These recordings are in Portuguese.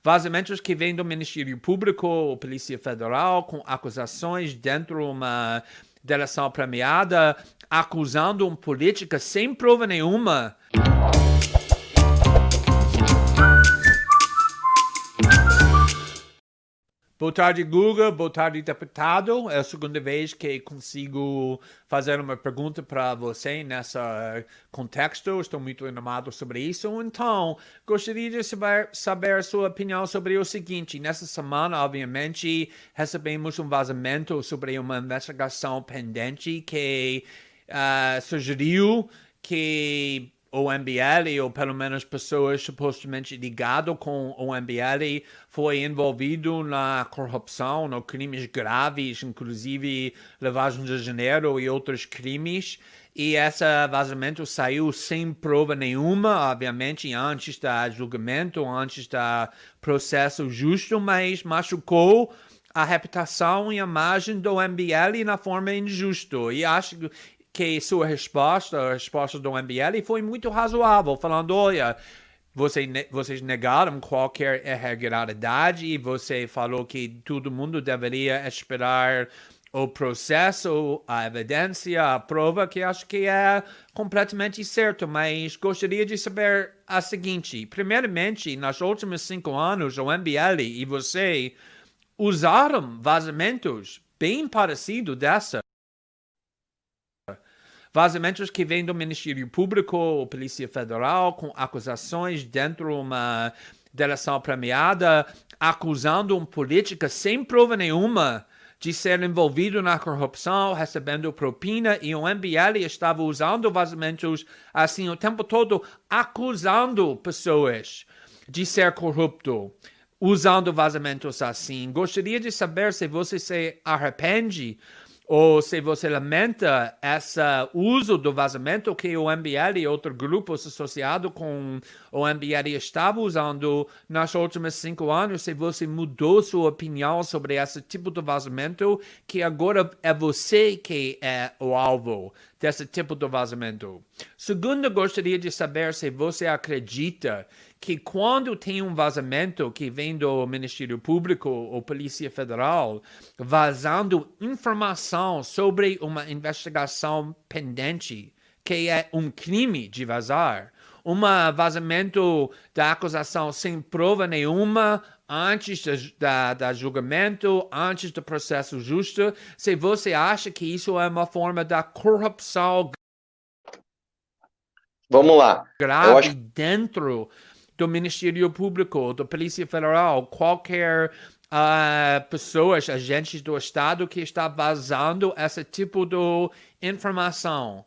Vazamentos que vêm do Ministério Público ou Polícia Federal com acusações dentro de uma delação premiada, acusando um político sem prova nenhuma. Boa tarde, Guga. Boa tarde, deputado. É a segunda vez que consigo fazer uma pergunta para você nesse contexto. Estou muito animado sobre isso. Então, gostaria de saber a sua opinião sobre o seguinte. Nessa semana, obviamente, recebemos um vazamento sobre uma investigação pendente que sugeriu que o MBL, ou pelo menos pessoas supostamente ligadas com o MBL, foi envolvido na corrupção, nos crimes graves, inclusive lavagem de dinheiro e outros crimes. E esse vazamento saiu sem prova nenhuma, obviamente, antes do julgamento, antes do processo justo, mas machucou a reputação e a imagem do MBL na forma injusta. E acho que sua resposta, a resposta do MBL, foi muito razoável, falando, olha, vocês negaram qualquer irregularidade e você falou que todo mundo deveria esperar o processo, a evidência, a prova, que acho que é completamente certo, mas gostaria de saber a seguinte. Primeiramente, nos últimos 5 anos, o MBL e você usaram vazamentos bem parecidos dessa. Vazamentos que vêm do Ministério Público ou Polícia Federal com acusações dentro de uma delação premiada, acusando um político sem prova nenhuma de ser envolvido na corrupção, recebendo propina, e o MBL estava usando vazamentos assim o tempo todo, acusando pessoas de ser corrupto, usando vazamentos assim. Gostaria de saber se você se arrepende ou se você lamenta esse uso do vazamento que o MBL e outros grupos associados com o MBL estavam usando nos últimos 5 anos, se você mudou sua opinião sobre esse tipo de vazamento, que agora é você que é o alvo desse tipo de vazamento. Segundo, gostaria de saber se você acredita que quando tem um vazamento que vem do Ministério Público ou Polícia Federal vazando informação sobre uma investigação pendente, que é um crime de vazar, um vazamento da acusação sem prova nenhuma, antes da julgamento, antes do processo justo, se você acha que isso é uma forma da corrupção Vamos lá. grave dentro do Ministério Público, da Polícia Federal, qualquer pessoas, agentes do Estado que está vazando esse tipo de informação.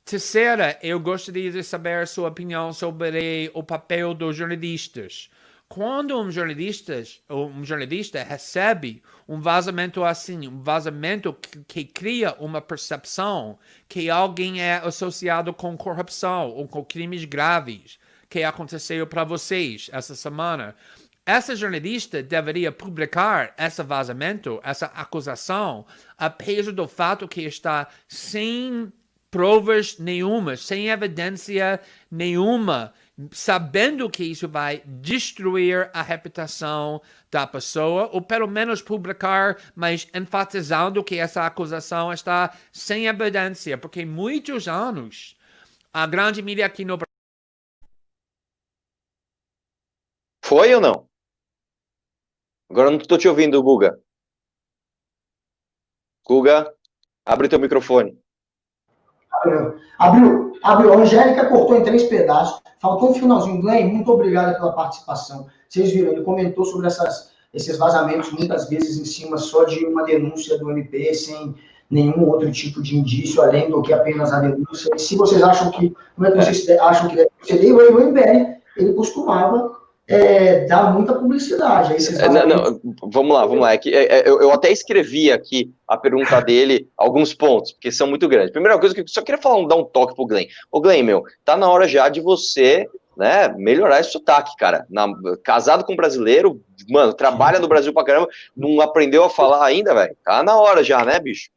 Terceira, eu gostaria de saber a sua opinião sobre o papel dos jornalistas. Quando um jornalista recebe um vazamento assim, um vazamento que cria uma percepção que alguém é associado com corrupção ou com crimes graves, que aconteceu para vocês essa semana, essa jornalista deveria publicar esse vazamento, essa acusação, apesar do fato que está sem provas nenhuma, sem evidência nenhuma, sabendo que isso vai destruir a reputação da pessoa, ou pelo menos publicar, mas enfatizando que essa acusação está sem evidência, porque muitos anos a grande mídia aqui no Brasil. Foi ou não? Agora eu não estou te ouvindo, Guga. Guga, abre teu microfone. Abriu. A Angélica cortou em 3 pedaços. Faltou um finalzinho. Glenn, muito obrigado pela participação. Vocês viram, ele comentou sobre esses vazamentos, muitas vezes em cima só de uma denúncia do MP, sem nenhum outro tipo de indício, além do que apenas a denúncia. E se vocês acham que, como é que vocês acham que deve proceder, o MBL, ele costumava dar muita publicidade. Aí não, vamos lá. Eu até escrevi aqui a pergunta dele, alguns pontos, porque são muito grandes. Primeira coisa, que eu só queria dar um toque pro Glenn. Ô, Glenn, tá na hora já de você, né, melhorar esse sotaque, cara. Casado com um brasileiro, mano, trabalha no Brasil pra caramba, não aprendeu a falar ainda, velho? Tá na hora já, né, bicho?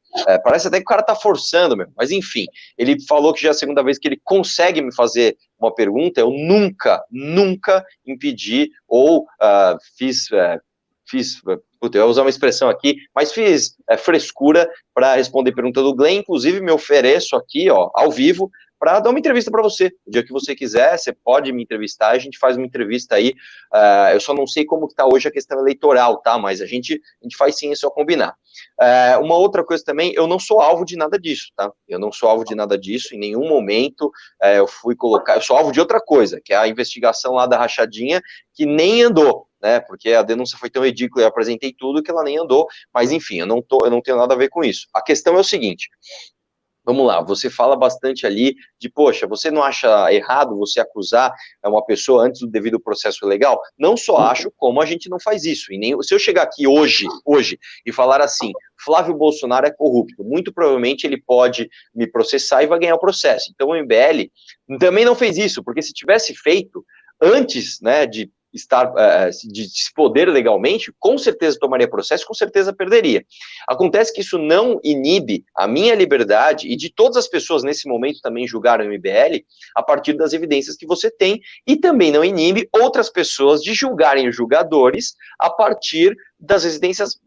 Parece até que o cara tá forçando, meu. Mas enfim, ele falou que já é a segunda vez que ele consegue me fazer uma pergunta. Eu nunca impedi ou fiz, eu ia usar uma expressão aqui, mas fiz frescura para responder pergunta do Glenn. Inclusive me ofereço aqui, ó, ao vivo, para dar uma entrevista para você. O dia que você quiser, você pode me entrevistar, a gente faz uma entrevista aí. Eu só não sei como está hoje a questão eleitoral, tá? Mas a gente faz sim, é só combinar. Uma outra coisa também, eu não sou alvo de nada disso, tá? Eu não sou alvo de nada disso, em nenhum momento eu sou alvo de outra coisa, que é a investigação lá da rachadinha, que nem andou, né? Porque a denúncia foi tão ridícula, eu apresentei tudo que ela nem andou, mas enfim, eu não tenho nada a ver com isso. A questão é o seguinte. Vamos lá, você fala bastante ali de, poxa, você não acha errado você acusar uma pessoa antes do devido processo legal? Não só acho, como a gente não faz isso. E nem, se eu chegar aqui hoje, e falar assim, Flávio Bolsonaro é corrupto, muito provavelmente ele pode me processar e vai ganhar o processo. Então o MBL também não fez isso, porque se tivesse feito antes, né, de se poder legalmente, com certeza tomaria processo, com certeza perderia. Acontece que isso não inibe a minha liberdade e de todas as pessoas nesse momento também julgaram o MBL a partir das evidências que você tem, e também não inibe outras pessoas de julgarem os julgadores a partir das evidências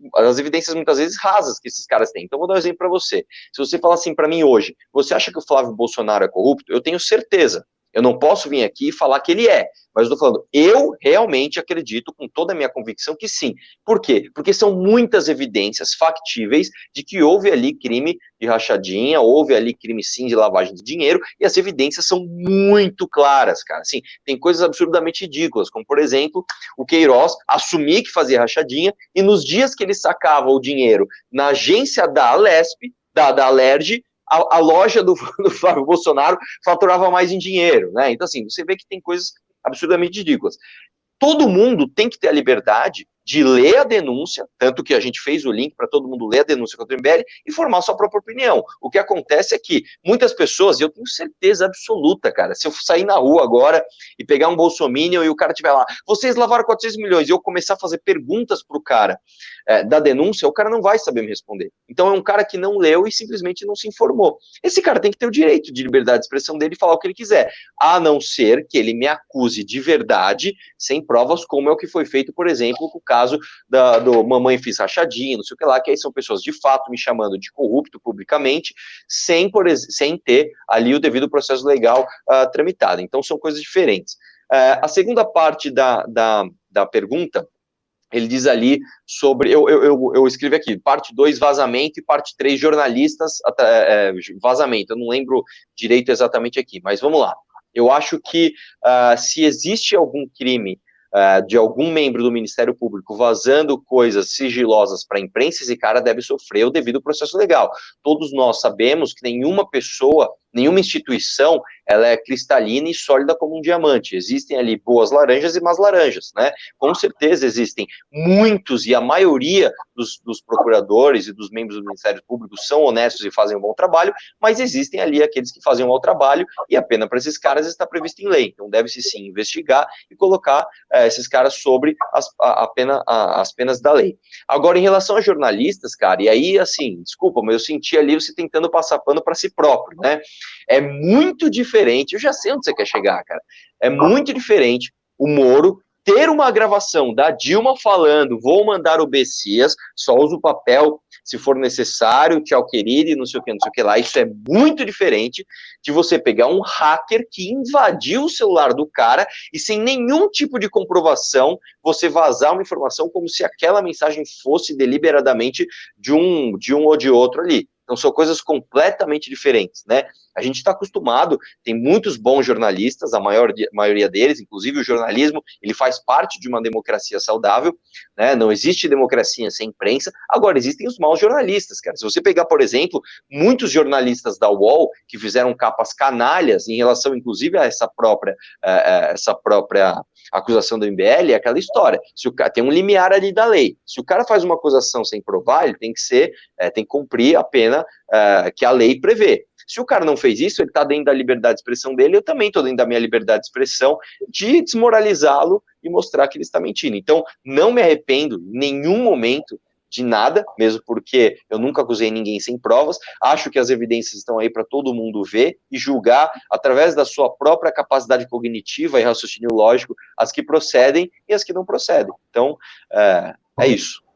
muitas vezes rasas que esses caras têm. Então vou dar um exemplo para você. Se você falar assim para mim hoje, você acha que o Flávio Bolsonaro é corrupto? Eu tenho certeza. Eu não posso vir aqui e falar que ele é, mas eu estou falando, eu realmente acredito com toda a minha convicção que sim. Por quê? Porque são muitas evidências factíveis de que houve ali crime de rachadinha, houve ali crime sim de lavagem de dinheiro, e as evidências são muito claras, cara. Assim, tem coisas absurdamente ridículas, como por exemplo, o Queiroz assumir que fazia rachadinha, e nos dias que ele sacava o dinheiro na agência da Alesp, da Alerj, a loja do Flávio Bolsonaro faturava mais em dinheiro, né? Então, assim, você vê que tem coisas absurdamente ridículas. Todo mundo tem que ter a liberdade de ler a denúncia, tanto que a gente fez o link para todo mundo ler a denúncia contra o MBL e formar sua própria opinião. O que acontece é que muitas pessoas, e eu tenho certeza absoluta, cara, se eu sair na rua agora e pegar um bolsominion e o cara estiver lá, vocês lavaram 400 milhões, e eu começar a fazer perguntas pro cara da denúncia, o cara não vai saber me responder. Então é um cara que não leu e simplesmente não se informou. Esse cara tem que ter o direito de liberdade de expressão dele e falar o que ele quiser, a não ser que ele me acuse de verdade, sem provas, como é o que foi feito, por exemplo, com o caso do Mamãe Fiz Rachadinha, não sei o que lá, que aí são pessoas de fato me chamando de corrupto publicamente, sem ter ali o devido processo legal tramitado. Então são coisas diferentes. A segunda parte da pergunta, ele diz ali sobre, eu escrevi aqui, parte 2, vazamento, e parte 3, jornalistas, vazamento, eu não lembro direito exatamente aqui, mas vamos lá. Eu acho que se existe algum crime de algum membro do Ministério Público vazando coisas sigilosas para a imprensa, esse cara deve sofrer o devido processo legal. Todos nós sabemos que nenhuma pessoa, nenhuma instituição, ela é cristalina e sólida como um diamante. Existem ali boas laranjas e más laranjas, né? Com certeza existem muitos, e a maioria dos procuradores e dos membros do Ministério Público são honestos e fazem um bom trabalho, mas existem ali aqueles que fazem um mau trabalho, e a pena para esses caras está prevista em lei. Então deve-se sim investigar e colocar esses caras sobre as penas da lei. Agora, em relação a jornalistas, cara, e aí, assim, desculpa, mas eu senti ali você tentando passar pano para si próprio, né? É muito diferente, eu já sei onde você quer chegar, cara, é muito diferente o Moro ter uma gravação da Dilma falando, vou mandar o Bessias, só uso o papel se for necessário, tchau querido, e não sei o que lá. Isso é muito diferente de você pegar um hacker que invadiu o celular do cara e sem nenhum tipo de comprovação, você vazar uma informação como se aquela mensagem fosse deliberadamente de um ou de outro ali. Então são coisas completamente diferentes, né? A gente está acostumado, tem muitos bons jornalistas, a maioria deles, inclusive o jornalismo, ele faz parte de uma democracia saudável, né? Não existe democracia sem imprensa. Agora, existem os maus jornalistas, cara. Se você pegar, por exemplo, muitos jornalistas da UOL que fizeram capas canalhas em relação, inclusive, a essa própria acusação do MBL, é aquela história. Se o cara tem um limiar ali da lei, se o cara faz uma acusação sem provar, ele tem que cumprir a pena que a lei prevê. Se o cara não fez isso, ele está dentro da liberdade de expressão dele, eu também estou dentro da minha liberdade de expressão de desmoralizá-lo e mostrar que ele está mentindo. Então, não me arrependo em nenhum momento de nada, mesmo porque eu nunca acusei ninguém sem provas. Acho que as evidências estão aí para todo mundo ver e julgar através da sua própria capacidade cognitiva e raciocínio lógico as que procedem e as que não procedem. Então, é isso.